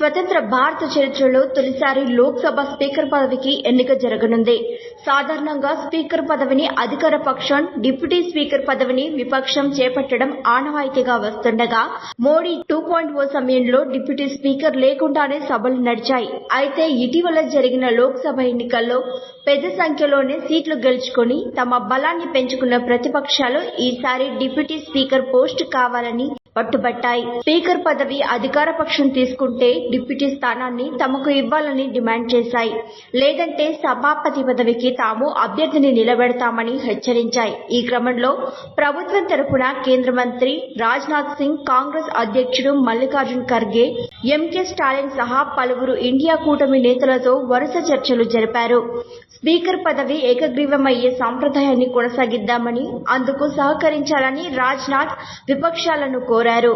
స్వతంత్ర భారత చరిత్రలో తొలిసారి లోక్సభ స్పీకర్ పదవికి ఎన్నిక జరగనుంది. సాధారణంగా స్పీకర్ పదవిని అధికార పక్షం, డిప్యూటీ స్పీకర్ పదవిని విపక్షం చేపట్టడం ఆనవాయితీగా వస్తుండగా, మోడీ 2.0 సమయంలో డిప్యూటీ స్పీకర్ లేకుండానే సభలు నడిచాయి. అయితే ఇటీవల జరిగిన లోక్సభ ఎన్నికల్లో పెద్ద సంఖ్యలోనే సీట్లు గెలుచుకుని తమ బలాన్ని పెంచుకున్న ప్రతిపక్షాలు ఈసారి డిప్యూటీ స్పీకర్ పోస్టు కావాలని పట్టుబట్టాయి. స్పీకర్ పదవి అధికార పక్షం తీసుకుంటే డిప్యూటీ స్థానాన్ని తమకు ఇవ్వాలని డిమాండ్ చేశాయి. లేదంటే సభాపతి పదవికి తాము అభ్యర్థిని నిలబెడతామని హెచ్చరించాయి. ఈ క్రమంలో ప్రభుత్వం తరపున కేంద్ర మంత్రి రాజ్నాథ్ సింగ్, కాంగ్రెస్ అధ్యక్షుడు మల్లికార్జున్ ఖర్గే, ఎంకే స్టాలిన్ సహా పలువురు ఇండియా కూటమి నేతలతో వరుస చర్చలు జరిపారు. స్పీకర్ పదవి ఏకగ్రీవమయ్యే సంప్రదాయాన్ని కొనసాగిద్దామని, అందుకు సహకరించాలని రాజ్నాథ్ విపక్షాలను కోరారు.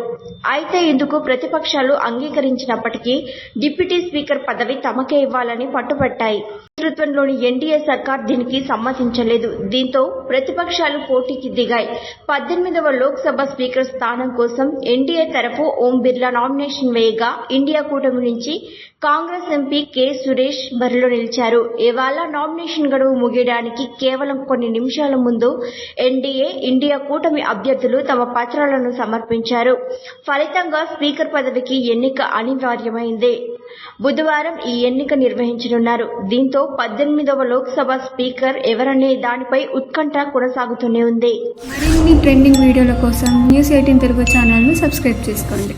అయితే ఇందుకు ప్రతిపక్షాలు అంగీకరించినప్పటికీ డిప్యూటీ స్పీకర్ పదవి తమకే ఇవ్వాలని పట్టుబట్టాయి. నేతృత్వంలోని ఎన్డీఏ సర్కార్ దీనికి సమ్మతించలేదు. దీంతో ప్రతిపక్షాలు పోటీకి దిగాయి. 18వ లోక్సభ స్పీకర్ స్థానం కోసం ఎన్డీఏ తరఫు ఓం బిర్లా నామినేషన్ వేయగా, ఇండియా కూటమి నుంచి కాంగ్రెస్ ఎంపీ కె సురేష్ బరిలో నిలిచారు. ఇవాళ నామినేషన్ గడువు ముగియడానికి కేవలం కొన్ని నిమిషాల ముందు ఎన్డీఏ, ఇండియా కూటమి అభ్యర్థులు తమ పత్రాలను సమర్పించారు. ఫలితంగా స్పీకర్ పదవికి ఎన్నిక అనివార్యమైంది. బుధవారం ఈ ఎన్నిక నిర్వహించనున్నారు. దీంతో 18వ లోక్సభ స్పీకర్ ఎవరనే దానిపై ఉత్కంఠ కొనసాగుతూనే ఉంది. మరిన్ని ట్రెండింగ్ వీడియోల కోసం News18 తెలుగు ఛానల్ను సబ్స్క్రైబ్ చేసుకోండి.